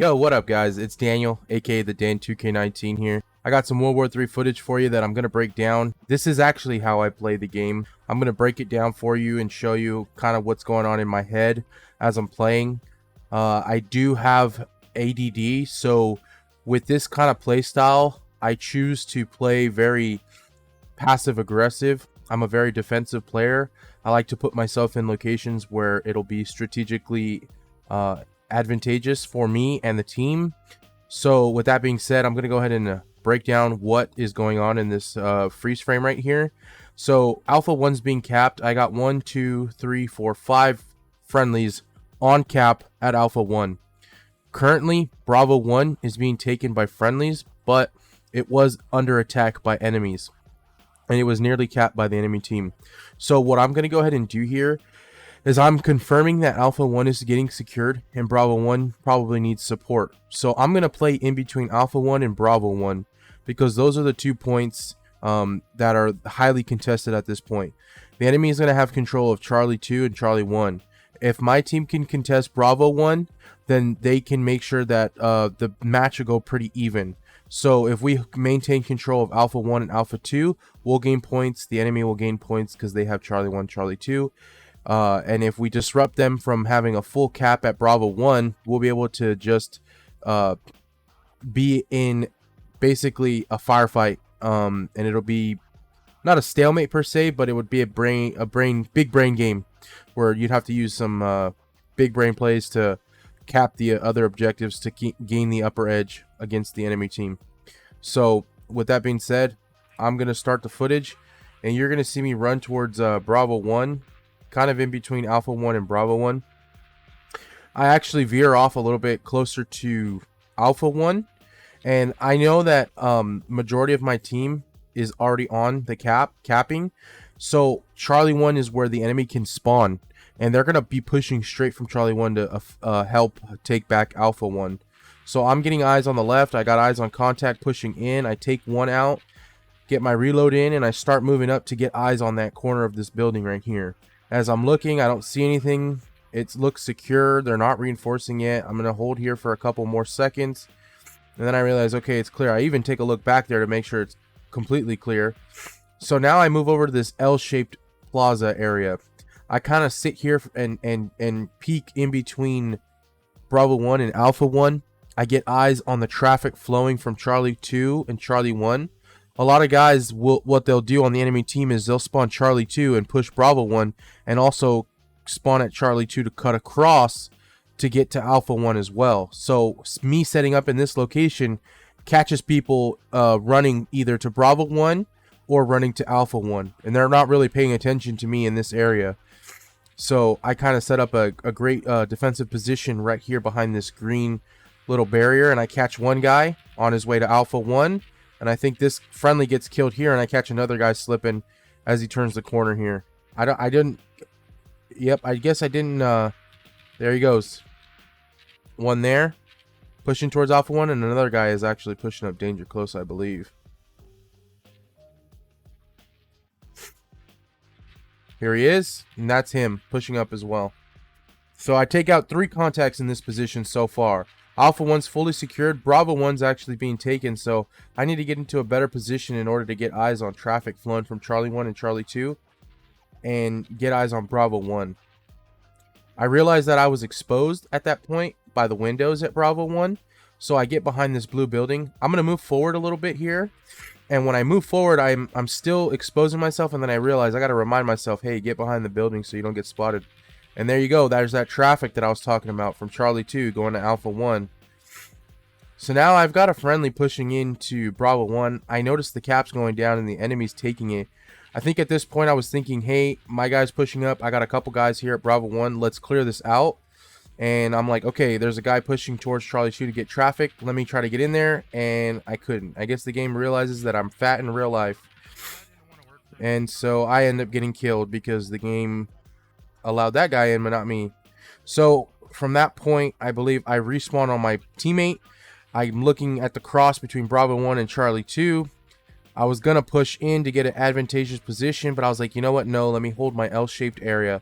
Yo, what up guys? It's Daniel, aka the Dan2K19 here. I got some World War III footage for you that I'm going to break down. This is actually how I play the game. I'm going to break it down for you and show you kind of what's going on in my head as I'm playing. I do have ADD, so with this kind of play style, I choose to play very passive aggressive. I'm a very defensive player. I like to put myself in locations where it'll be strategically advantageous for me and the team. So with that being said, I'm going to go ahead and break down what is going on in this freeze frame right here. So Alpha 1's being capped. I got 1, 2, 3, 4, 5 friendlies on cap at Alpha 1. Currently, Bravo 1 is being taken by friendlies, but it was under attack by enemies, and it was nearly capped by the enemy team. So what I'm going to go ahead and do here is I'm confirming that Alpha 1 is getting secured and Bravo 1 probably needs support. So I'm going to play in between Alpha 1 and Bravo 1 because those are the 2 points that are highly contested at this point. The enemy is going to have control of Charlie 2 and Charlie 1. If my team can contest Bravo 1, then they can make sure that the match will go pretty even. So if we maintain control of Alpha 1 and Alpha 2, we'll gain points. The enemy will gain points because they have Charlie 1, Charlie 2. And if we disrupt them from having a full cap at Bravo 1, we'll be able to just be in basically a firefight. And it'll be not a stalemate per se, but it would be big brain game where you'd have to use some big brain plays to cap the other objectives to gain the upper edge against the enemy team. So with that being said, I'm going to start the footage and you're going to see me run towards Bravo 1, kind of in between Alpha 1 and Bravo 1. I actually veer off a little bit closer to Alpha 1, and I know that majority of my team is already on the capping, so Charlie 1 is where the enemy can spawn, and they're going to be pushing straight from Charlie 1 to help take back Alpha 1. So I'm getting eyes on the left. I got eyes on contact pushing in. I take one out, get my reload in, and I start moving up to get eyes on that corner of this building right here. As I'm looking, I don't see anything. It looks secure. They're not reinforcing yet. I'm going to hold here for a couple more seconds, and then I realize, okay, it's clear. I even take a look back there to make sure it's completely clear. So now I move over to this L-shaped plaza area. I kind of sit here and peek in between Bravo 1 and Alpha 1. I get eyes on the traffic flowing from Charlie 2 and Charlie 1. A lot of guys, what they'll do on the enemy team is they'll spawn Charlie 2 and push Bravo 1, and also spawn at Charlie 2 to cut across to get to Alpha 1 as well. So me setting up in this location catches people running either to Bravo 1 or running to Alpha 1, and they're not really paying attention to me in this area. So I kind of set up a great defensive position right here behind this green little barrier, and I catch one guy on his way to Alpha 1, and I think this friendly gets killed here, and I catch another guy slipping as he turns the corner here. I guess I didn't there he goes. One there pushing towards Alpha 1, and another guy is actually pushing up danger close, I believe. Here he is, and that's him pushing up as well. So I take out 3 contacts in this position so far. Alpha 1's fully secured. Bravo 1's actually being taken, so I need to get into a better position in order to get eyes on traffic flowing from Charlie 1 and Charlie 2 and get eyes on Bravo 1. I realized that I was exposed at that point by the windows at Bravo 1, so I get behind this blue building. I'm going to move forward a little bit here, and when I move forward, I'm still exposing myself, and then I realize I got to remind myself, hey, get behind the building so you don't get spotted. And there you go. There's that traffic that I was talking about from Charlie 2 going to Alpha 1. So now I've got a friendly pushing into Bravo 1. I noticed the cap's going down and the enemy's taking it. I think at this point I was thinking, hey, my guy's pushing up. I got a couple guys here at Bravo 1. Let's clear this out. And I'm like, okay, there's a guy pushing towards Charlie 2 to get traffic. Let me try to get in there. And I couldn't. I guess the game realizes that I'm fat in real life. And so I end up getting killed because the game allowed that guy in, but not me. So from that point, I believe I respawn on my teammate. I'm looking at the cross between Bravo 1 and Charlie 2. I was going to push in to get an advantageous position, but I was like, you know what? No, let me hold my L-shaped area.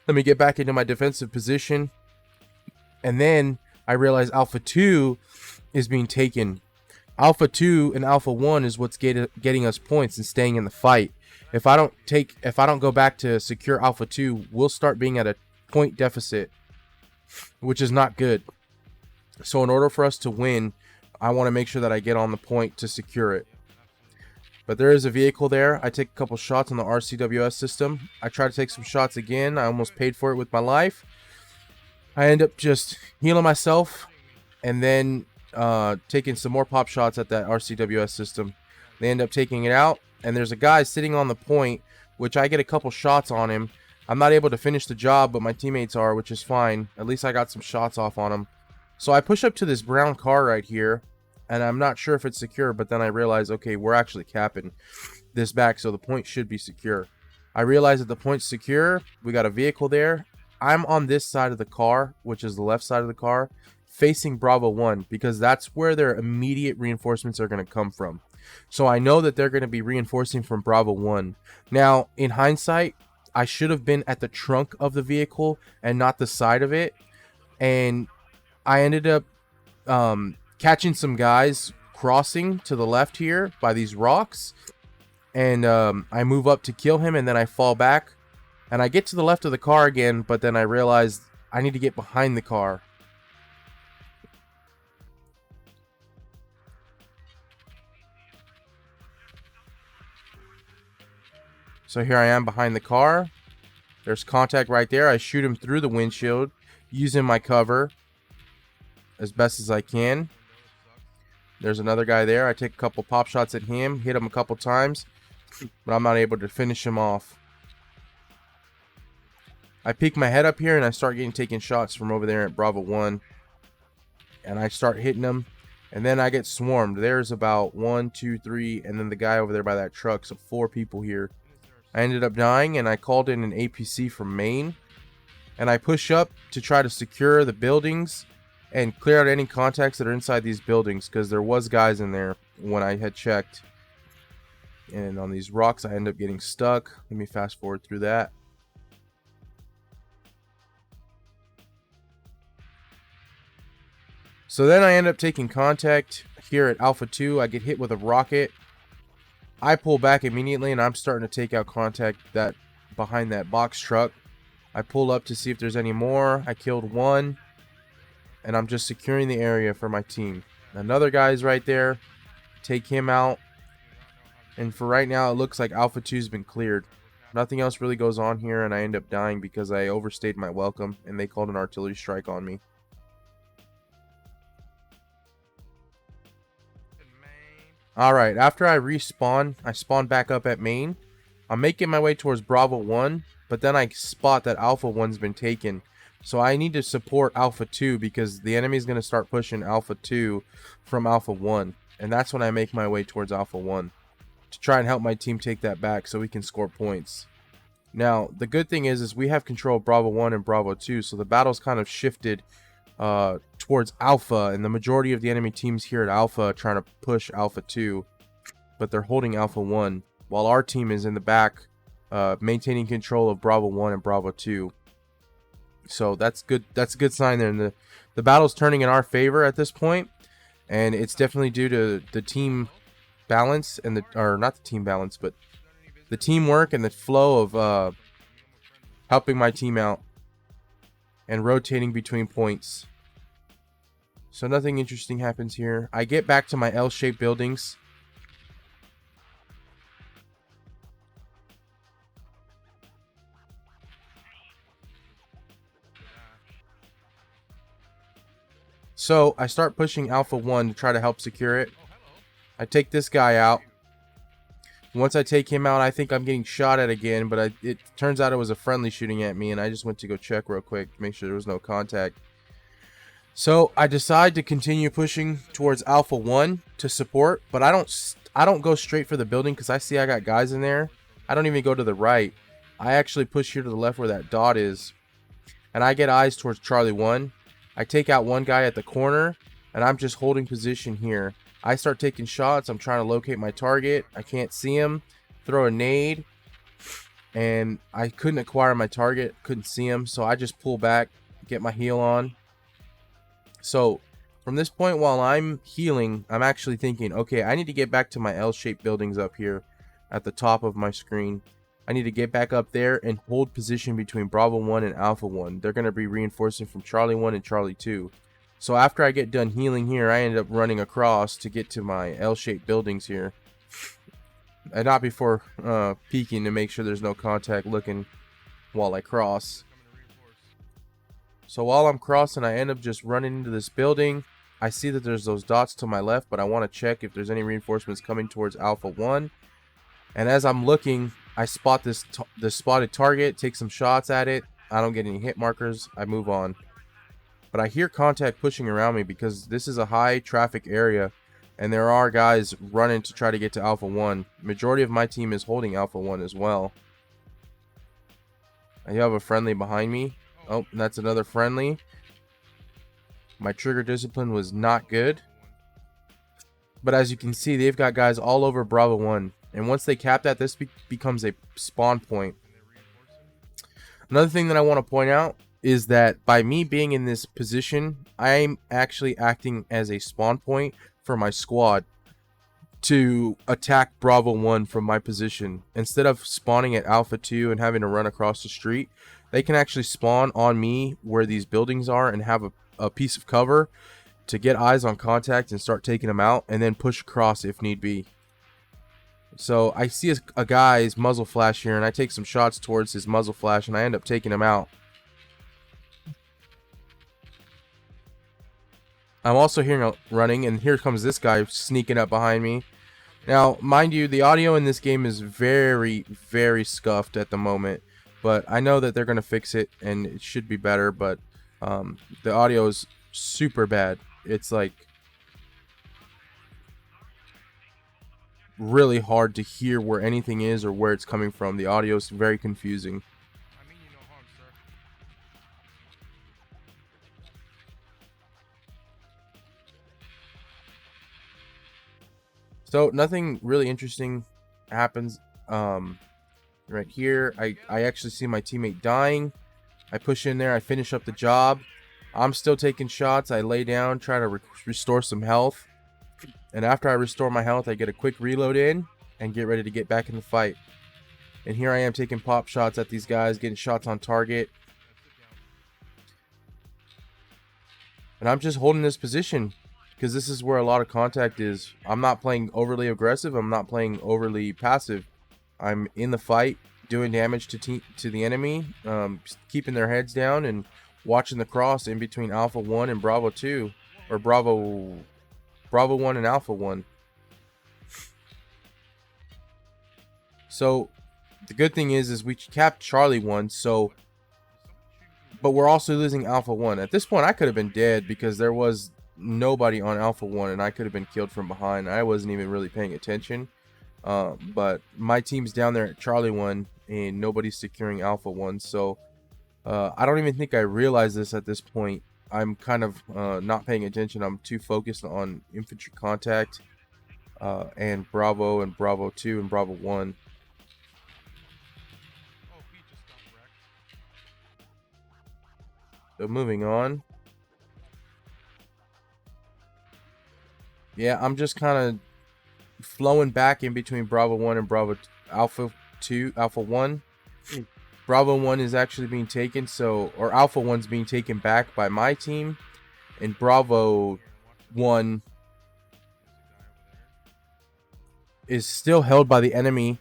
Let me get back into my defensive position. And then I realize Alpha 2 is being taken. Alpha 2 and Alpha 1 is what's getting us points and staying in the fight. If I don't go back to secure Alpha 2, we'll start being at a point deficit, which is not good. So in order for us to win, I want to make sure that I get on the point to secure it. But there is a vehicle there. I take a couple shots on the RCWS system. I try to take some shots again. I almost paid for it with my life. I end up just healing myself and then taking some more pop shots at that RCWS system. They end up taking it out, and there's a guy sitting on the point, which I get a couple shots on him. I'm not able to finish the job, but my teammates are, which is fine. At least I got some shots off on him. So I push up to this brown car right here, and I'm not sure if it's secure, but then I realize, okay, we're actually capping this back, so the point should be secure. I realize that the point's secure. We got a vehicle there. I'm on this side of the car, which is the left side of the car, facing Bravo 1, because that's where their immediate reinforcements are going to come from. So I know that they're going to be reinforcing from Bravo 1. Now, in hindsight, I should have been at the trunk of the vehicle and not the side of it. And I ended up catching some guys crossing to the left here by these rocks. And I move up to kill him, and then I fall back. And I get to the left of the car again, but then I realize I need to get behind the car. So here I am behind the car. There's contact right there. I shoot him through the windshield, using my cover as best as I can. There's another guy there. I take a couple pop shots at him, hit him a couple times, but I'm not able to finish him off. I peek my head up here and I start taking shots from over there at Bravo 1. And I start hitting them. And then I get swarmed. There's about 1, 2, 3, and then the guy over there by that truck. So 4 people here. I ended up dying, and I called in an APC from Maine. And I push up to try to secure the buildings and clear out any contacts that are inside these buildings, because there was guys in there when I had checked. And on these rocks I end up getting stuck. Let me fast forward through that. So then I end up taking contact here at Alpha 2. I get hit with a rocket. I pull back immediately, and I'm starting to take out contact that behind that box truck. I pull up to see if there's any more. I killed one, and I'm just securing the area for my team. Another guy's right there. Take him out. And for right now, it looks like Alpha 2's been cleared. Nothing else really goes on here, and I end up dying because I overstayed my welcome, and they called an artillery strike on me. Alright, after I respawn, I spawn back up at main. I'm making my way towards Bravo 1, but then I spot that Alpha 1's been taken. So I need to support Alpha 2 because the enemy is going to start pushing Alpha 2 from Alpha 1. And that's when I make my way towards Alpha 1 to try and help my team take that back so we can score points. Now, the good thing is we have control of Bravo 1 and Bravo 2, so the battle's kind of shifted towards Alpha, and the majority of the enemy teams here at Alpha are trying to push Alpha 2, but they're holding Alpha 1, while our team is in the back maintaining control of Bravo 1 and Bravo 2. So that's good. That's a good sign there, and the battle's turning in our favor at this point, and it's definitely due to the team balance and not the team balance, but the teamwork and the flow of helping my team out and rotating between points. So nothing interesting happens here. I get back to my L-shaped buildings. So I start pushing Alpha 1 to try to help secure it. I take this guy out. Once I take him out, I think I'm getting shot at again, but it turns out it was a friendly shooting at me, and I just went to go check real quick to make sure there was no contact. So I decide to continue pushing towards Alpha 1 to support, but I don't go straight for the building because I see I got guys in there. I don't even go to the right. I actually push here to the left where that dot is, and I get eyes towards Charlie 1. I take out one guy at the corner, and I'm just holding position here. I start taking shots. I'm trying to locate my target. I can't see him. Throw a nade, and I couldn't acquire my target. Couldn't see him, so I just pull back, get my heal on. So from this point, while I'm healing, I'm actually thinking, okay, I need to get back to my L-shaped buildings up here at the top of my screen. I need to get back up there and hold position between Bravo 1 and Alpha 1. They're going to be reinforcing from Charlie 1 and Charlie 2. So after I get done healing here, I end up running across to get to my L-shaped buildings here. And not before peeking to make sure there's no contact looking while I cross. So while I'm crossing, I end up just running into this building. I see that there's those dots to my left, but I want to check if there's any reinforcements coming towards Alpha 1. And as I'm looking, I spot this spotted target, take some shots at it. I don't get any hit markers. I move on. But I hear contact pushing around me because this is a high traffic area, and there are guys running to try to get to Alpha 1. Majority of my team is holding Alpha 1 as well. I have a friendly behind me. Oh, that's another friendly. My trigger discipline was not good. But as you can see, they've got guys all over Bravo 1. And once they cap that, this becomes a spawn point. Another thing that I want to point out is that by me being in this position, I'm actually acting as a spawn point for my squad to attack Bravo 1 from my position. Instead of spawning at Alpha 2 and having to run across the street, they can actually spawn on me where these buildings are and have a piece of cover to get eyes on contact and start taking them out, and then push across if need be. So I see a guy's muzzle flash here, and I take some shots towards his muzzle flash, and I end up taking him out. I'm also hearing running, and here comes this guy sneaking up behind me. Now, mind you, the audio in this game is very, very scuffed at the moment, but I know that they're going to fix it, and it should be better, but the audio is super bad. It's like really hard to hear where anything is or where it's coming from. The audio is very confusing. So nothing really interesting happens. Right here, I actually see my teammate dying. I push in there, I finish up the job. I'm still taking shots. I lay down, try to restore some health. And after I restore my health, I get a quick reload in and get ready to get back in the fight. And here I am taking pop shots at these guys, getting shots on target. And I'm just holding this position because this is where a lot of contact is. I'm not playing overly aggressive. I'm not playing overly passive. I'm in the fight, doing damage to the enemy, keeping their heads down and watching the cross in between Alpha 1 and Bravo 2, or Bravo 1 and Alpha 1. So the good thing is we capped Charlie 1, so but we're also losing Alpha 1. At this point I could have been dead because there was nobody on Alpha 1 and I could have been killed from behind. I wasn't even really paying attention. But my team's down there at Charlie 1 and nobody's securing Alpha 1, so I don't even think I realize this at this point. I'm kind of not paying attention. I'm too focused on infantry contact and Bravo 2 and Bravo 1. So moving on. Yeah, I'm just kind of flowing back in between Bravo 1 and Alpha 1. Bravo 1 is actually being taken, or Alpha 1's being taken back by my team, and Bravo 1 is still held by the enemy,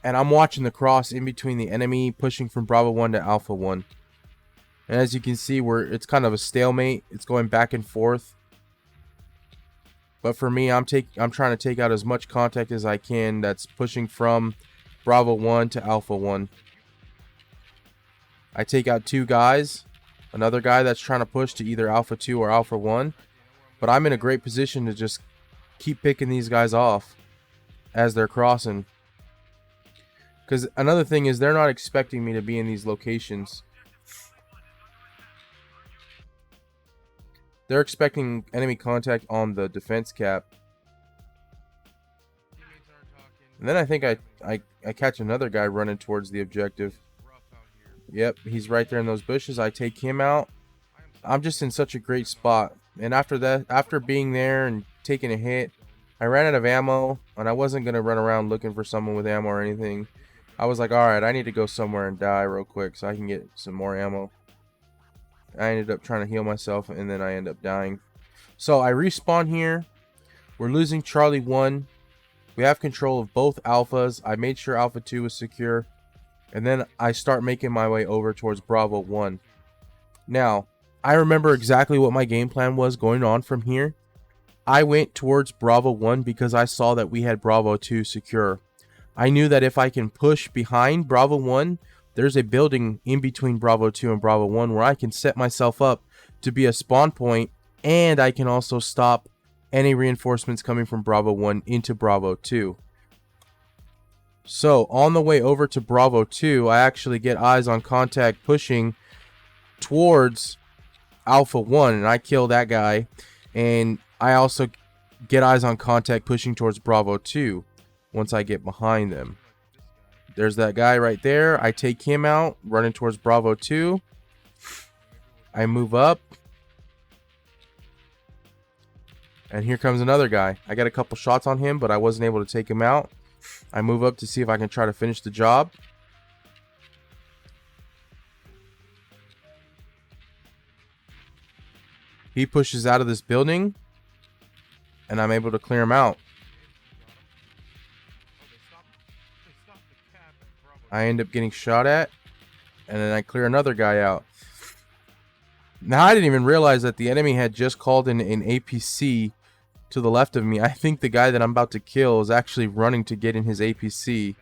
and I'm watching the cross in between the enemy pushing from Bravo 1 to Alpha 1. And as you can see, it's kind of a stalemate. It's going back and forth. But for me, I'm trying to take out as much contact as I can that's pushing from Bravo 1 to Alpha 1. I take out two guys, another guy that's trying to push to either Alpha 2 or Alpha 1, but I'm in a great position to just keep picking these guys off as they're crossing. Because another thing is they're not expecting me to be in these locations. They're expecting enemy contact on the defense cap. And then I think I catch another guy running towards the objective. Yep, he's right there in those bushes. I take him out. I'm just in such a great spot And after being there and taking a hit, I ran out of ammo, and I wasn't gonna run around looking for someone with ammo or anything. I was like, alright, I need to go somewhere and die real quick so I can get some more ammo. I ended up trying to heal myself, and then I end up dying. So I respawn here. We're losing Charlie 1. We have control of both alphas. I made sure Alpha 2 was secure. And then I start making my way over towards Bravo 1. Now, I remember exactly what my game plan was going on from here. I went towards Bravo 1 because I saw that we had Bravo 2 secure. I knew that if I can push behind Bravo 1, there's a building in between Bravo 2 and Bravo 1 where I can set myself up to be a spawn point, and I can also stop any reinforcements coming from Bravo 1 into Bravo 2. So on the way over to Bravo 2, I actually get eyes on contact pushing towards Alpha 1, and I kill that guy. And I also get eyes on contact pushing towards Bravo 2 once I get behind them. There's that guy right there. I take him out, running towards Bravo 2. I move up. And here comes another guy. I got a couple shots on him, but I wasn't able to take him out. I move up to see if I can try to finish the job. He pushes out of this building, and I'm able to clear him out. I end up getting shot at, and then I clear another guy out. Now, I didn't even realize that the enemy had just called in an APC to the left of me. I think the guy that I'm about to kill is actually running to get in his APC.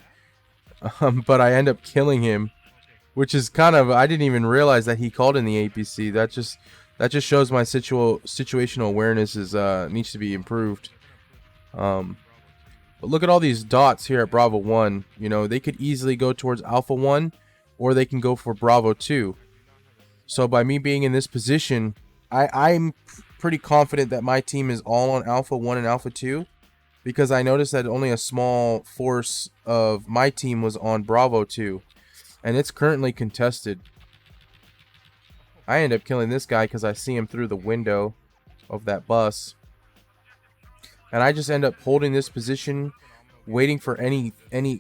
But I end up killing him, which is kind of, I didn't even realize that he called in the APC. That just shows my situational awareness is needs to be improved. But look at all these dots here at Bravo 1. You know, they could easily go towards Alpha 1, or they can go for Bravo 2. So by me being in this position, I'm pretty confident that my team is all on Alpha 1 and Alpha 2, because I noticed that only a small force of my team was on Bravo 2, and it's currently contested. I end up killing this guy because I see him through the window of that bus. And I just end up holding this position, waiting for any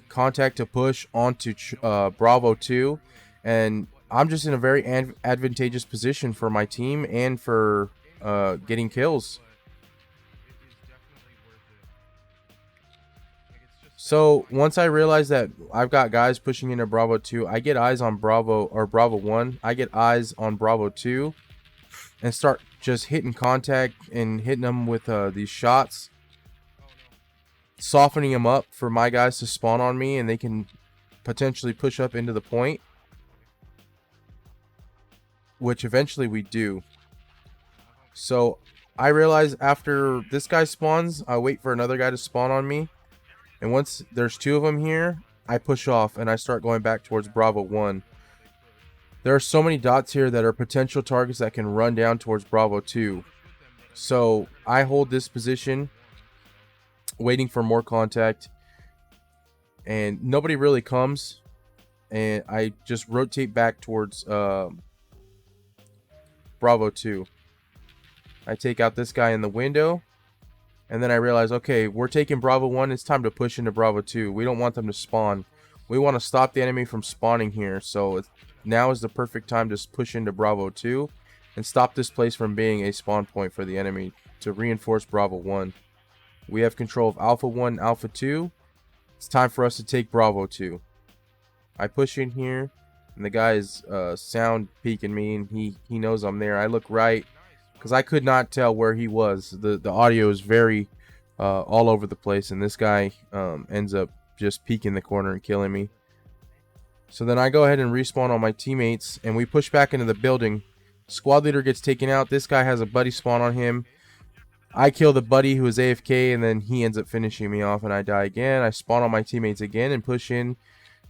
contact to push onto Bravo 2. And I'm just in a very advantageous position for my team and for getting kills. So once I realize that I've got guys pushing into Bravo 2, I get eyes on Bravo 1. I get eyes on Bravo 2 and start just hitting contact and hitting them with these shots, softening them up for my guys to spawn on me, and they can potentially push up into the point, which eventually we do. So I realize after this guy spawns, I wait for another guy to spawn on me. And once there's two of them here, I push off and I start going back towards Bravo 1. There are so many dots here that are potential targets that can run down towards Bravo 2. So I hold this position, waiting for more contact. And nobody really comes. And I just rotate back towards Bravo 2. I take out this guy in the window. And then I realize, okay, we're taking Bravo 1. It's time to push into Bravo 2. We don't want them to spawn. We want to stop the enemy from spawning here. So now is the perfect time to push into Bravo 2 and stop this place from being a spawn point for the enemy to reinforce Bravo 1. We have control of Alpha 1, Alpha 2. It's time for us to take Bravo 2. I push in here, and the guy is sound peeking me, and he knows I'm there. I look right, because I could not tell where he was. The audio is very all over the place, and this guy ends up just peeking the corner and killing me. So then I go ahead and respawn on my teammates, and we push back into the building. Squad leader gets taken out. This guy has a buddy spawn on him. I kill the buddy who is AFK, and then he ends up finishing me off, and I die again. I spawn on my teammates again and push in,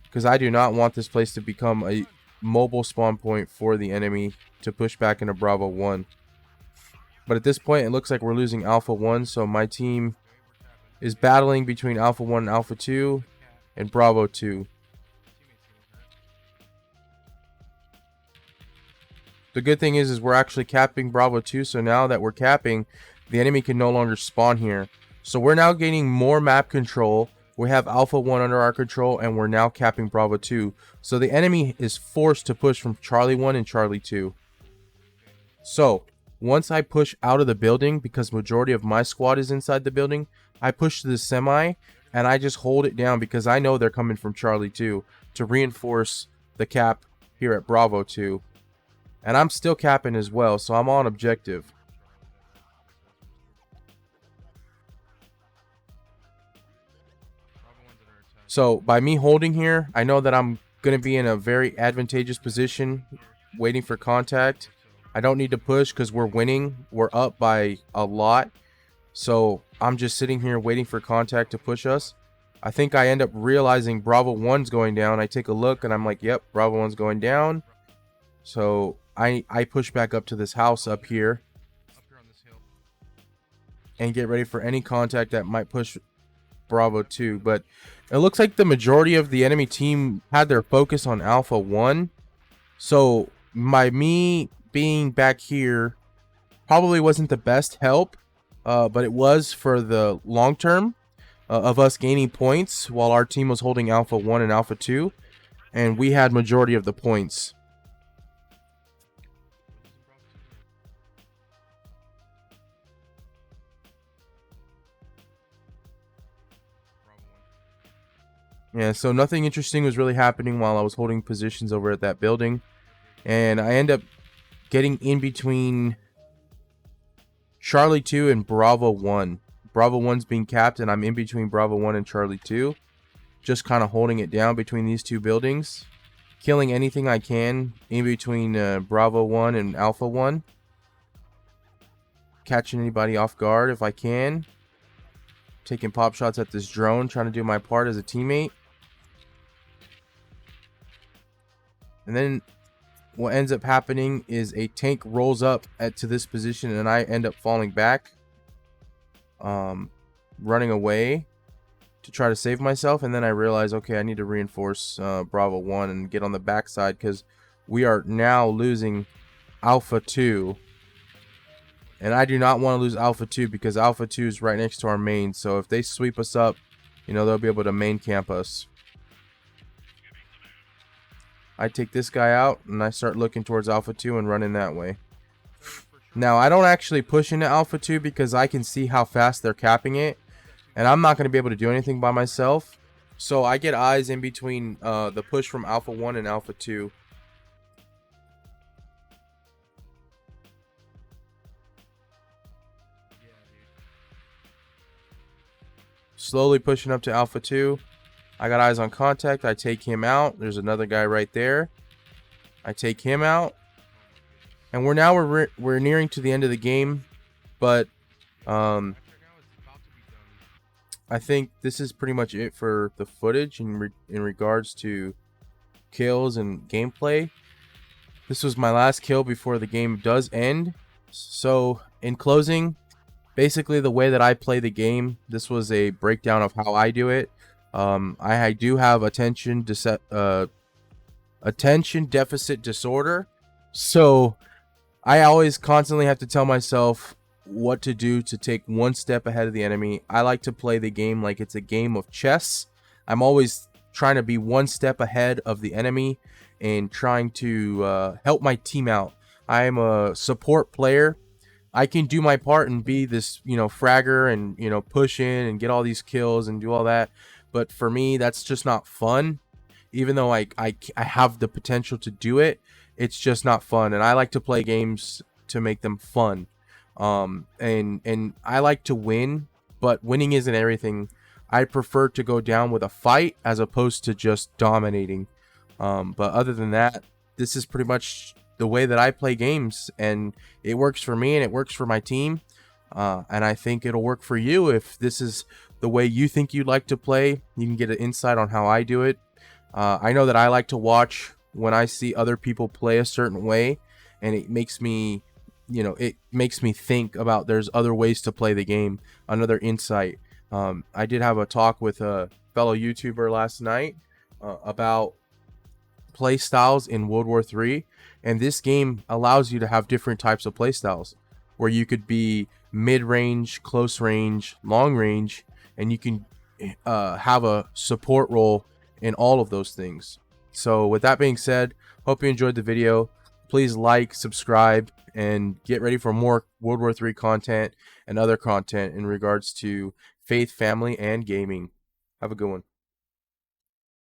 because I do not want this place to become a mobile spawn point for the enemy to push back into Bravo 1. But at this point, it looks like we're losing Alpha 1, so my team is battling between Alpha 1 and Alpha 2 and Bravo 2. The good thing is we're actually capping Bravo 2, so now that we're capping, the enemy can no longer spawn here. So we're now gaining more map control. We have Alpha 1 under our control, and we're now capping Bravo 2. So the enemy is forced to push from Charlie 1 and Charlie 2. So once I push out of the building, because majority of my squad is inside the building, I push to the semi, and I just hold it down because I know they're coming from Charlie 2 to reinforce the cap here at Bravo 2. And I'm still capping as well, so I'm on objective. So by me holding here, I know that I'm going to be in a very advantageous position waiting for contact. I don't need to push because we're winning. We're up by a lot. So I'm just sitting here waiting for contact to push us. I think I end up realizing Bravo 1's going down. I take a look and I'm like, yep, Bravo 1's going down. So I push back up to this house up here and get ready for any contact that might push Bravo 2. But it looks like the majority of the enemy team had their focus on Alpha 1. So me being back here probably wasn't the best help, but it was for the long term of us gaining points while our team was holding Alpha 1 and Alpha 2, and we had majority of the points. Yeah, so nothing interesting was really happening while I was holding positions over at that building. And I end up getting in between Charlie 2 and Bravo 1. Bravo 1's being capped, and I'm in between Bravo 1 and Charlie 2. Just kind of holding it down between these two buildings. Killing anything I can in between Bravo 1 and Alpha 1. Catching anybody off guard if I can. Taking pop shots at this drone, trying to do my part as a teammate. And then what ends up happening is a tank rolls up to this position, and I end up falling back, running away to try to save myself. And then I realize, okay, I need to reinforce Bravo 1 and get on the backside because we are now losing Alpha 2. And I do not want to lose Alpha 2 because Alpha 2 is right next to our main. So if they sweep us up, you know, they'll be able to main camp us. I take this guy out and I start looking towards Alpha 2 and running that way. Now, I don't actually push into Alpha 2 because I can see how fast they're capping it. And I'm not going to be able to do anything by myself. So I get eyes in between the push from Alpha 1 and Alpha 2. Slowly pushing up to Alpha 2. I got eyes on contact. I take him out. There's another guy right there. I take him out. And we're nearing to the end of the game. But I think this is pretty much it for the footage in regards to kills and gameplay. This was my last kill before the game does end. So in closing, basically the way that I play the game, this was a breakdown of how I do it. I do have attention deficit disorder, so I always constantly have to tell myself what to do to take one step ahead of the enemy. I like to play the game like it's a game of chess. I'm always trying to be one step ahead of the enemy and trying to help my team out. I am a support player. I can do my part and be this, fragger and, push in and get all these kills and do all that. But for me, that's just not fun. Even though I have the potential to do it, it's just not fun. And I like to play games to make them fun. And I like to win, but winning isn't everything. I prefer to go down with a fight as opposed to just dominating. But other than that, this is pretty much the way that I play games, and it works for me and it works for my team. And I think it'll work for you. If this is the way you think you'd like to play, you can get an insight on how I do it. I know that I like to watch when I see other people play a certain way, and it makes me, it makes me think about there's other ways to play the game, another insight. I did have a talk with a fellow YouTuber last night about play styles in World War III, And this game allows you to have different types of playstyles, where you could be mid-range, close range, long range, and you can have a support role in all of those things. So with that being said, hope you enjoyed the video. Please like, subscribe, and get ready for more World War III content and other content in regards to faith, family, and gaming. Have a good one.